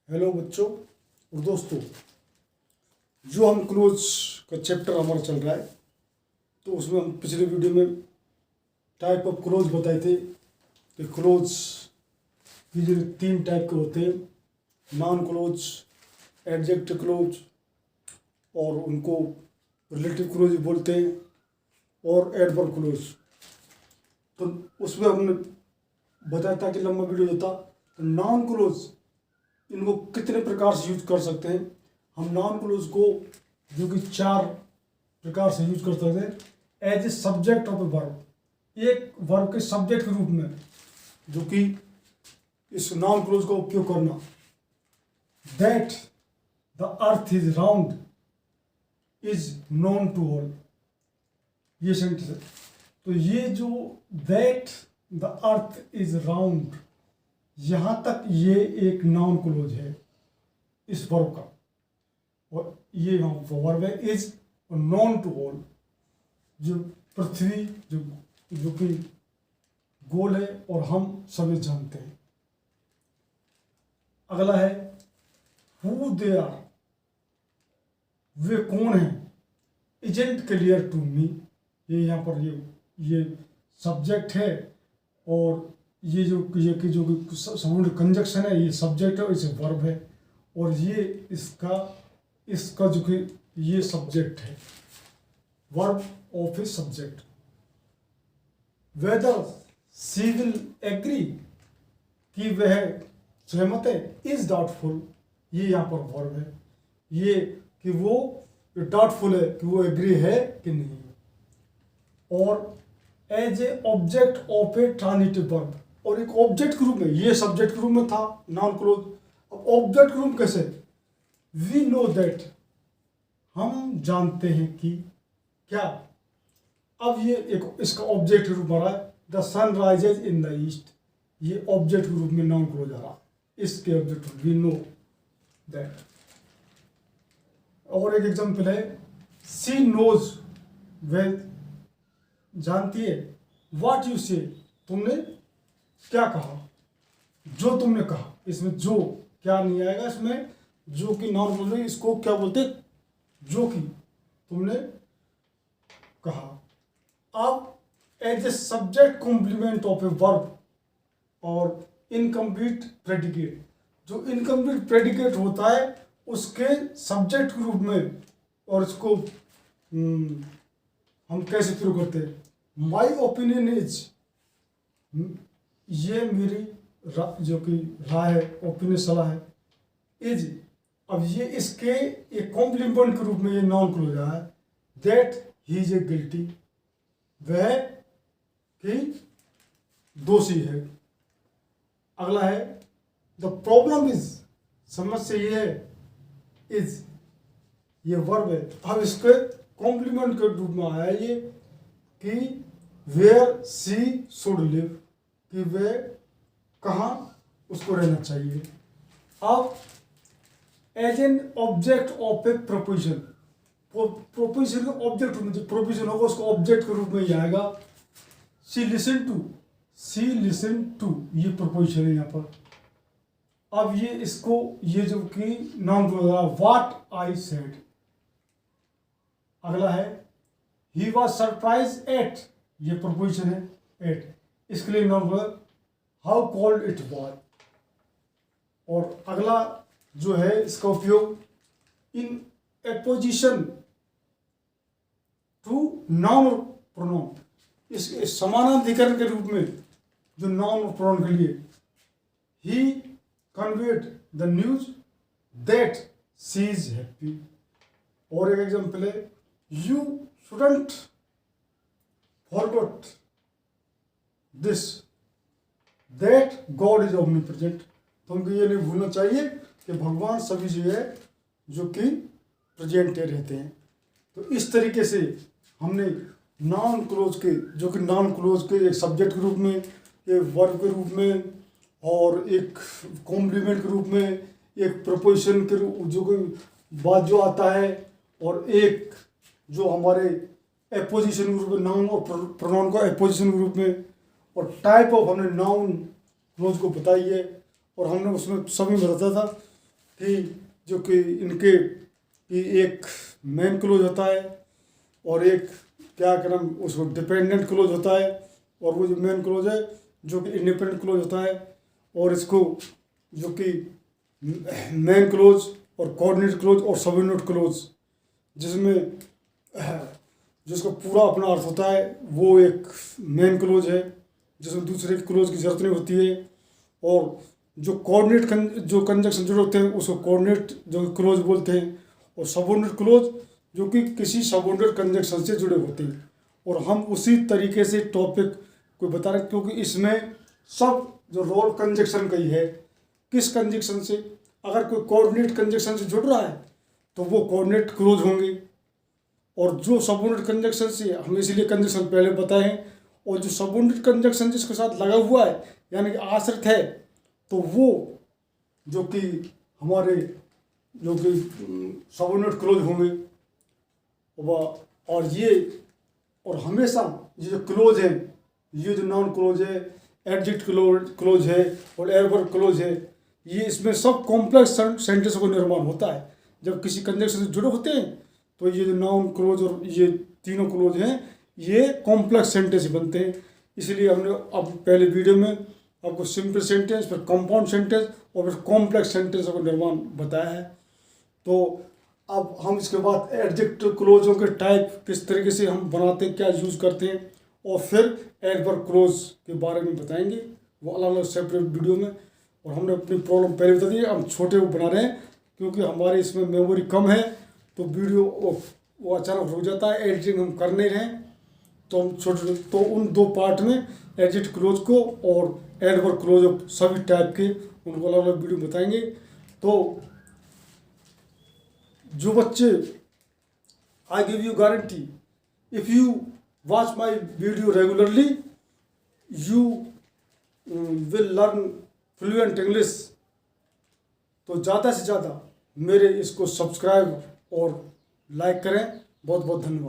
Hello बच्चों और दोस्तों, जो हम क्लोज का चैप्टर हमारा चल रहा है, तो उसमें हम पिछले वीडियो में टाइप ऑफ क्लोज बताए थे कि क्लोज की जो 3 टाइप के होते हैं, नॉन क्लोज, एडजेक्टिव क्लोज और उनको रिलेटिव क्लोज बोलते हैं, और एडवर्ब क्लोज। तो उसमें हमने बताया था कि लंबा वीडियो होता, तो नॉन क्लोज इनको कितने प्रकार से यूज कर सकते हैं। हम नॉन क्लोज को जो कि 4 प्रकार से यूज कर सकते हैं। As a subject of a verb, एक वर्ब के सब्जेक्ट के रूप में जो कि इस नॉन क्लोज का उपयोग करना। That the earth is round is known to all, ये सेंटेंस है। तो ये जो that the earth is round, यहाँ तक ये एक नाउन क्लोज है इस वर्ब का, और ये वर्ब है इज नॉन टू ऑल, जो पृथ्वी जो कि गोल है और हम सभी जानते हैं। अगला है हु दे आर, वे कौन हैं, इजेंट क्लियर टू मी, ये यहाँ पर ये सब्जेक्ट है, और ये जो सब्जेक्ट कंजक्शन है, ये सब्जेक्ट है और इसे वर्ब है, और ये इसका जो कि ये सब्जेक्ट है, verb of a subject. Whether she will agree, कि वह सहमत है, इज डाउटफुल, ये यहाँ पर वर्ब है, ये कि वो डाउटफुल है कि वो एग्री है कि नहीं। और as a object of a transitive verb, और एक ऑब्जेक्ट के रूप में, ये सब्जेक्ट के रूप में था नॉन क्लोज, अब ऑब्जेक्ट के रूप कैसे, वी नो दैट, हम जानते हैं कि क्या, अब ये एक इसका ऑब्जेक्ट के रूप में आ रहा है, the sun rises in the east, ये ऑब्जेक्ट के रूप में नॉन क्लोज आ रहा, इसके ऑब्जेक्ट वी नो दैट। और एक एग्जांपल है सी नोज, वह जानती है, व्हाट यू से, तुमने क्या कहा, जो तुमने कहा, इसमें जो क्या नहीं आएगा, इसमें जो कि नॉन क्लोज है, इसको क्या बोलते, जो कि तुमने कहा। अब as a subject complement of a verb और इनकम्प्लीट प्रेडिकेट, जो इनकम्प्लीट प्रेडिकेट होता है उसके सब्जेक्ट के रूप में, और इसको हम कैसे शुरू करते हैं, माई ओपिनियन इज, ये मेरी जो कि राय है, ओपिनियन सलाह है, इज, अब ये इसके एक कॉम्प्लीमेंट के रूप में ये नॉन क्लोज रहा है, that he is a guilty, वह कि दोषी है। अगला है द प्रॉब्लम इज, समस्या ये है, इज ये वर्ब है, अब इसके कॉम्प्लीमेंट के रूप में आया ये कि वेयर सी शुड लिव, कि वे कहाँ उसको रहना चाहिए। अब as an object of a preposition, preposition का ऑब्जेक्ट में जो प्रोपोजिशन होगा उसको ऑब्जेक्ट के रूप में ही आएगा। सी लिसन टू, ये प्रोपोजिशन है यहाँ पर। अब ये इसको ये जो कि नाउन क्लोज है, व्हाट आई सेड। अगला है ही वॉज सरप्राइज एट, ये प्रोपोजिशन है एट, इसके लिए noun close how cold it was. और अगला जो है इसका उपयोग इन एपोजिशन टू नाउन प्रोनाउन, इस समानाधिकरण के रूप में जो नाउन और प्रोनाउन के लिए, he conveyed the news that she is happy. और एक एग्जाम्पल है you shouldn't forgot this that God is omnipresent, तुमको ये नहीं भूलना चाहिए कि भगवान सभी जगह जो कि प्रेजेंट रहते हैं। तो इस तरीके से हमने नॉन क्लोज के, जो कि नॉन क्लोज के एक सब्जेक्ट के रूप में, एक वर्ब के रूप में, और एक कॉम्प्लीमेंट के रूप में, एक प्रपोजिशन के रूप जो कोई बात जो आता है, और एक जो हमारे एपोजिशन के रूप में, नाउन और प्रोनाउन का एपोजिशन के रूप में, और टाइप ऑफ हमने नाउन क्लोज को बताई है, और हमने उसमें सभी बताया था कि जो कि इनके कि एक मेन क्लोज होता है और एक क्या नाम उसको डिपेंडेंट क्लोज होता है, और वो जो मेन क्लोज है जो कि इंडिपेंडेंट क्लोज होता है, और इसको जो कि मेन क्लोज और कोऑर्डिनेट क्लोज और सबऑर्डिनेट क्लोज, जिसमें जिसका पूरा अपना अर्थ होता है, वो एक मेन क्लोज है जिसमें दूसरे क्लोज की जरूरत नहीं होती है। और जो कोऑर्डिनेट जो कंजक्शन जुड़े होते हैं उसको कोऑर्डिनेट जो क्लोज बोलते हैं, और सबऑर्डिनेट क्लोज जो कि किसी सबऑर्डिनेट कंजक्शन से जुड़े होते हैं। और हम उसी तरीके से टॉपिक को बता रहे हैं, क्योंकि इसमें सब जो रोल कंजक्शन का ही है, किस कंजक्शन से, अगर कोई कोऑर्डिनेट कंजक्शन से जुड़ रहा है तो वो कोऑर्डिनेट क्लोज होंगे, और जो सबऑर्डिनेट कंजक्शन से, हम इसीलिए कंजक्शन पहले बताए हैं, और जो सबऑर्डिनेट कंजक्शन जिसके साथ लगा हुआ है यानी कि आश्रित है, तो वो जो कि हमारे जो कि सबऑर्डिनेट क्लोज होंगे। और ये और हमेशा ये जो क्लोज है, ये जो नॉन क्लोज है, एडजेक्ट क्लोज है और एडवर्ब क्लोज है, ये इसमें सब कॉम्प्लेक्स सेंटेंस का निर्माण होता है। जब किसी कंजक्शन से जुड़े होते हैं तो ये जो नाउन क्लोज और ये तीनों क्लोज हैं ये कॉम्प्लेक्स सेंटेंस बनते हैं। इसलिए हमने अब पहले वीडियो में आपको सिंपल सेंटेंस, फिर कंपाउंड सेंटेंस और फिर कॉम्प्लेक्स सेंटेंस का निर्माण बताया है। तो अब हम इसके बाद एडजेक्ट क्लोजों के टाइप किस तरीके से हम बनाते हैं, क्या यूज़ करते हैं, और फिर एडवर्ब क्लोज के बारे में बताएंगे, वो अलग अलग सेपरेट वीडियो में। और हमने अपनी प्रॉब्लम पहले बता दी, हम छोटे वो बना रहे हैं क्योंकि हमारे इसमें मेमोरी कम है, तो वीडियो वो अचानक रुक जाता है, एडिटिंग हम कर नहीं रहे हैं, तो हम छोटे तो उन दो पार्ट में एडजेक्ट क्लोज को और एडवर्ब क्लोज सभी टाइप के उनको अलग अलग वीडियो बताएंगे। तो जो बच्चे, I give you guarantee, if you watch my video regularly you will learn fluent English. तो ज़्यादा से ज़्यादा मेरे इसको सब्सक्राइब और लाइक करें। बहुत बहुत धन्यवाद।